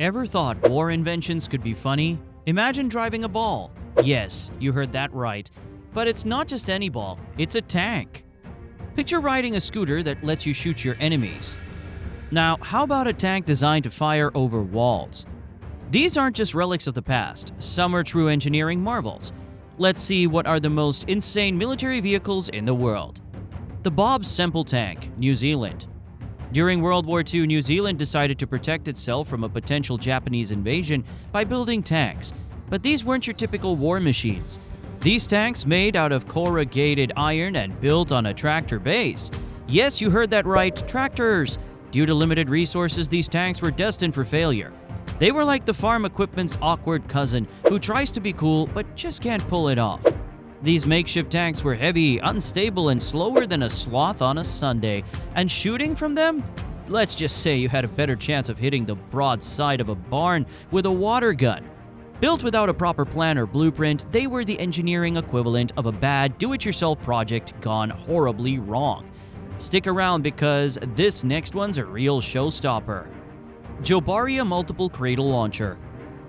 Ever thought war inventions could be funny? Imagine driving a ball. Yes, you heard that right. But it's not just any ball, it's a tank. Picture riding a scooter that lets you shoot your enemies. Now, how about a tank designed to fire over walls? These aren't just relics of the past, some are true engineering marvels. Let's see what are the most insane military vehicles in the world. The Bob Semple tank, New Zealand. During World War II, New Zealand decided to protect itself from a potential Japanese invasion by building tanks. But these weren't your typical war machines. These tanks made out of corrugated iron and built on a tractor base. Yes, you heard that right, tractors. Due to limited resources, these tanks were destined for failure. They were like the farm equipment's awkward cousin who tries to be cool but just can't pull it off. These makeshift tanks were heavy, unstable, and slower than a sloth on a Sunday, and shooting from them? Let's just say you had a better chance of hitting the broad side of a barn with a water gun. Built without a proper plan or blueprint, they were the engineering equivalent of a bad do-it-yourself project gone horribly wrong. Stick around because this next one's a real showstopper. Jobaria Multiple Cradle Launcher.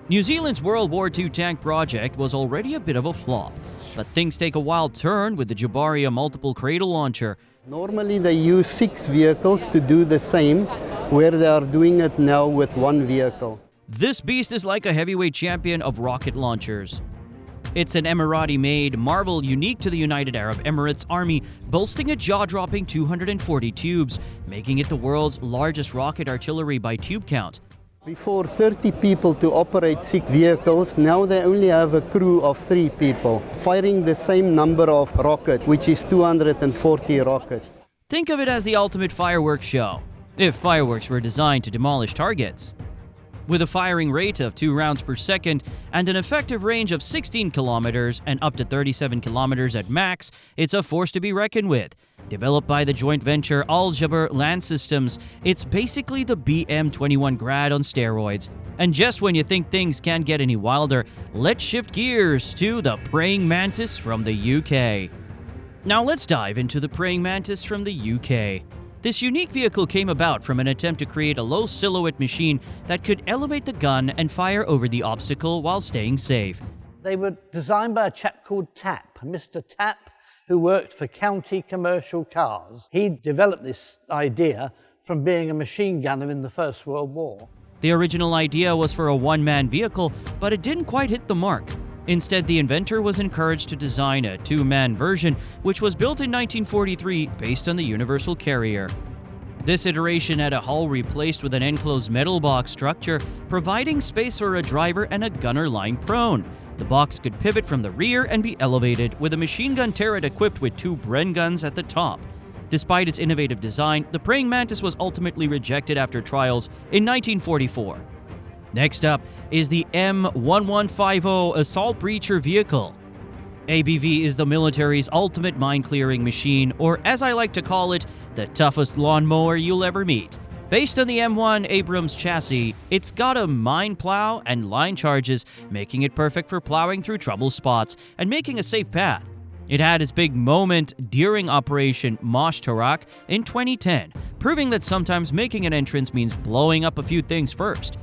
New Zealand's World War II tank project was already a bit of a flop, but things take a wild turn with the Jobaria Multiple Cradle Launcher. Normally they use 6 vehicles to do the same, where they are doing it now with 1 vehicle. This beast is like a heavyweight champion of rocket launchers. It's an Emirati-made marvel unique to the United Arab Emirates Army, boasting a jaw-dropping 240 tubes, making it the world's largest rocket artillery by tube count. Before 30 people to operate 6 vehicles, now they only have a crew of 3 people, firing the same number of rockets, which is 240 rockets. Think of it as the ultimate fireworks show, if fireworks were designed to demolish targets. With a firing rate of 2 rounds per second and an effective range of 16 kilometers and up to 37 kilometers at max, it's a force to be reckoned with. Developed by the joint venture Al Jaber Land Systems, it's basically the BM-21 Grad on steroids. And just when you think things can't get any wilder, let's shift gears to the praying mantis from the UK. Now let's dive into the praying mantis from the UK. This unique vehicle came about from an attempt to create a low silhouette machine that could elevate the gun and fire over the obstacle while staying safe. They were designed by a chap called Tapp, Mr. Tapp, who worked for County Commercial Cars. He developed this idea from being a machine gunner in the First World War. The original idea was for a one-man vehicle, but it didn't quite hit the mark. Instead, the inventor was encouraged to design a 2-man version, which was built in 1943 based on the Universal Carrier. This iteration had a hull replaced with an enclosed metal box structure, providing space for a driver and a gunner lying prone. The box could pivot from the rear and be elevated, with a machine gun turret equipped with 2 Bren guns at the top. Despite its innovative design, the praying mantis was ultimately rejected after trials in 1944. Next up is the M1150 Assault Breacher Vehicle. ABV is the military's ultimate mine-clearing machine, or as I like to call it, the toughest lawnmower you'll ever meet. Based on the M1 Abrams chassis, it's got a mine plow and line charges, making it perfect for plowing through trouble spots and making a safe path. It had its big moment during Operation Mosh Tarak in 2010, proving that sometimes making an entrance means blowing up a few things first.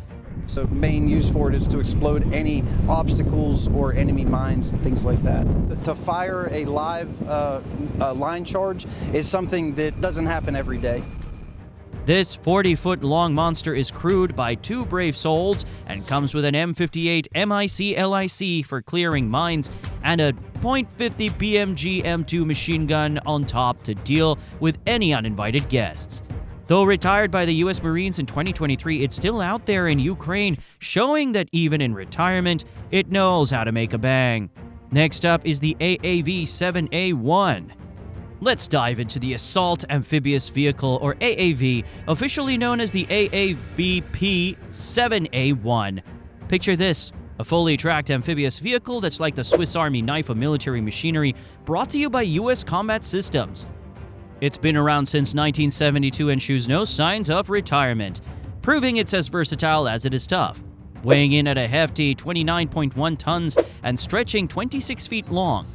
So the main use for it is to explode any obstacles or enemy mines and things like that. To fire a live line charge is something that doesn't happen every day. This 40-foot-long monster is crewed by 2 brave souls and comes with an M58 MIC-LIC for clearing mines and a .50 BMG M2 machine gun on top to deal with any uninvited guests. Though retired by the US Marines in 2023, it's still out there in Ukraine, showing that even in retirement, it knows how to make a bang. Next up is the AAV-7A1. Let's dive into the Assault Amphibious Vehicle, or AAV, officially known as the AAVP-7A1. Picture this, a fully tracked amphibious vehicle that's like the Swiss Army knife of military machinery, brought to you by US Combat Systems. It's been around since 1972 and shows no signs of retirement, proving it's as versatile as it is tough. Weighing in at a hefty 29.1 tons and stretching 26 feet long,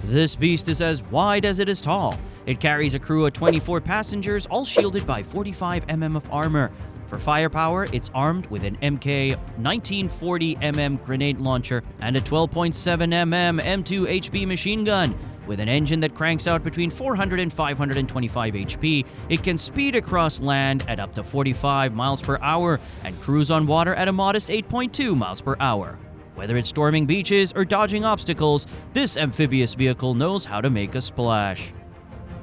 this beast is as wide as it is tall. It carries a crew of 24 passengers, all shielded by 45 mm of armor. For firepower, it's armed with an MK 1940mm grenade launcher and a 12.7mm M2 HB machine gun. With an engine that cranks out between 400 and 525 HP, it can speed across land at up to 45 miles per hour and cruise on water at a modest 8.2 miles per hour. Whether it's storming beaches or dodging obstacles, this amphibious vehicle knows how to make a splash.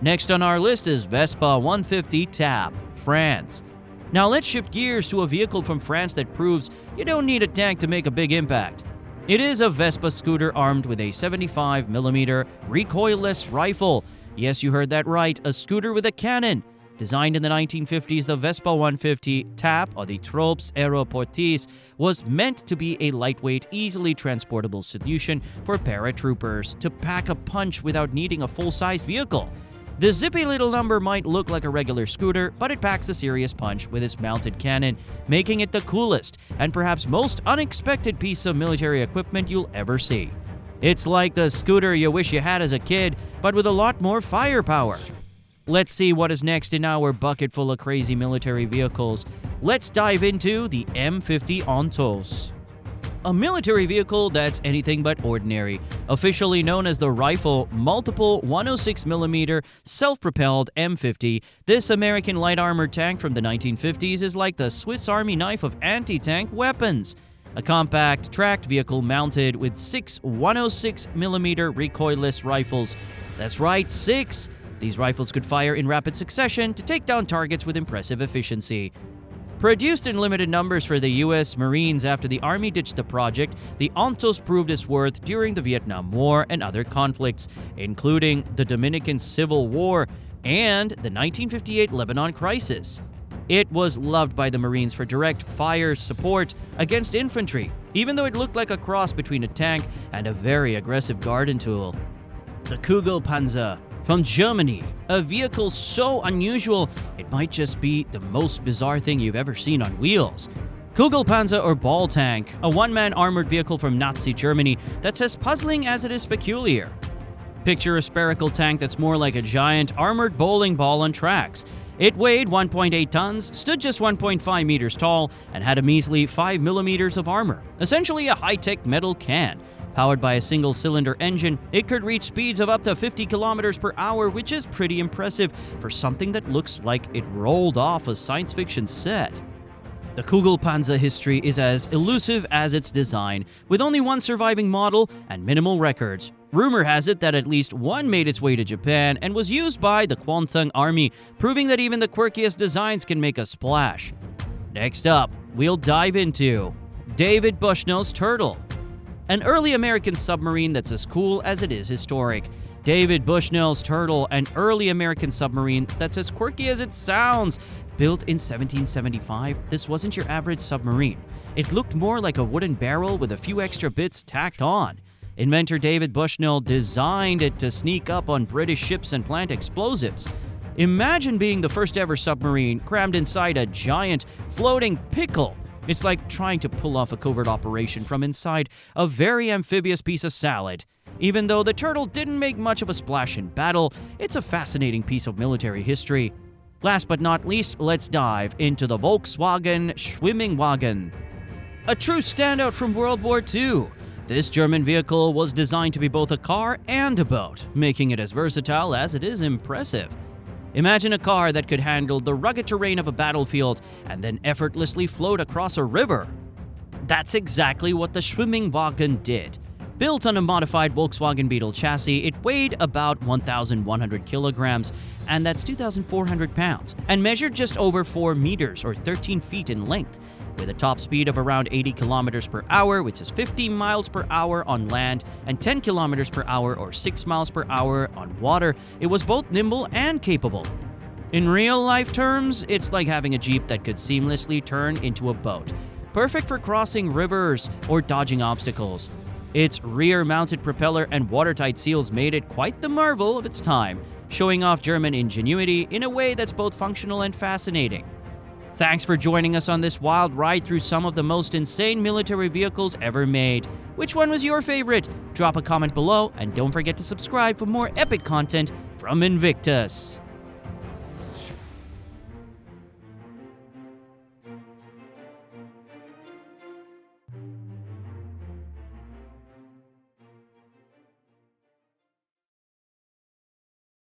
Next on our list is Vespa 150 TAP, France. Now let's shift gears to a vehicle from France that proves you don't need a tank to make a big impact. It is a Vespa scooter armed with a 75mm recoilless rifle. Yes, you heard that right, a scooter with a cannon. Designed in the 1950s, the Vespa 150 TAP, or the Trops Aeroportis, was meant to be a lightweight, easily transportable solution for paratroopers to pack a punch without needing a full-sized vehicle. The zippy little number might look like a regular scooter, but it packs a serious punch with its mounted cannon, making it the coolest and perhaps most unexpected piece of military equipment you'll ever see. It's like the scooter you wish you had as a kid, but with a lot more firepower. Let's see what is next in our bucket full of crazy military vehicles. Let's dive into the M50 Ontos. A military vehicle that's anything but ordinary. Officially known as the Rifle Multiple 106mm self-propelled M50, this American light armored tank from the 1950s is like the Swiss Army knife of anti-tank weapons. A compact, tracked vehicle mounted with 6 106mm recoilless rifles. That's right, 6! These rifles could fire in rapid succession to take down targets with impressive efficiency. Produced in limited numbers for the U.S. Marines after the Army ditched the project, the Ontos proved its worth during the Vietnam War and other conflicts, including the Dominican Civil War and the 1958 Lebanon crisis. It was loved by the Marines for direct fire support against infantry, even though it looked like a cross between a tank and a very aggressive garden tool. The Kugelpanzer. From Germany, a vehicle so unusual it might just be the most bizarre thing you've ever seen on wheels. Kugelpanzer or ball tank, a one-man armored vehicle from Nazi Germany that's as puzzling as it is peculiar. Picture a spherical tank that's more like a giant armored bowling ball on tracks. It weighed 1.8 tons, stood just 1.5 meters tall, and had a measly 5 millimeters of armor, essentially a high-tech metal can. Powered by a single-cylinder engine, it could reach speeds of up to 50 kilometers per hour, which is pretty impressive for something that looks like it rolled off a science fiction set. The Kugelpanzer history is as elusive as its design, with only one surviving model and minimal records. Rumor has it that at least one made its way to Japan and was used by the Kwantung Army, proving that even the quirkiest designs can make a splash. Next up, we'll dive into David Bushnell's Turtle. An early American submarine that's as cool as it is historic. David Bushnell's Turtle, an early American submarine that's as quirky as it sounds. Built in 1775, this wasn't your average submarine. It looked more like a wooden barrel with a few extra bits tacked on. Inventor David Bushnell designed it to sneak up on British ships and plant explosives. Imagine being the first ever submarine crammed inside a giant floating pickle. It's like trying to pull off a covert operation from inside a very amphibious piece of salad. Even though the Turtle didn't make much of a splash in battle, it's a fascinating piece of military history. Last but not least, let's dive into the Volkswagen Schwimmingwagen. A true standout from World War II. This German vehicle was designed to be both a car and a boat, making it as versatile as it is impressive. Imagine a car that could handle the rugged terrain of a battlefield and then effortlessly float across a river. That's exactly what the Schwimmingwagen did. Built on a modified Volkswagen Beetle chassis, it weighed about 1,100 kilograms, and that's 2,400 pounds, and measured just over 4 meters or 13 feet in length. With a top speed of around 80 kilometers per hour, which is 50 miles per hour on land, and 10 kilometers per hour or 6 miles per hour on water, it was both nimble and capable. In real-life terms, it's like having a Jeep that could seamlessly turn into a boat, perfect for crossing rivers or dodging obstacles. Its rear-mounted propeller and watertight seals made it quite the marvel of its time, showing off German ingenuity in a way that's both functional and fascinating. Thanks for joining us on this wild ride through some of the most insane military vehicles ever made. Which one was your favorite? Drop a comment below, and don't forget to subscribe for more epic content from Invictus.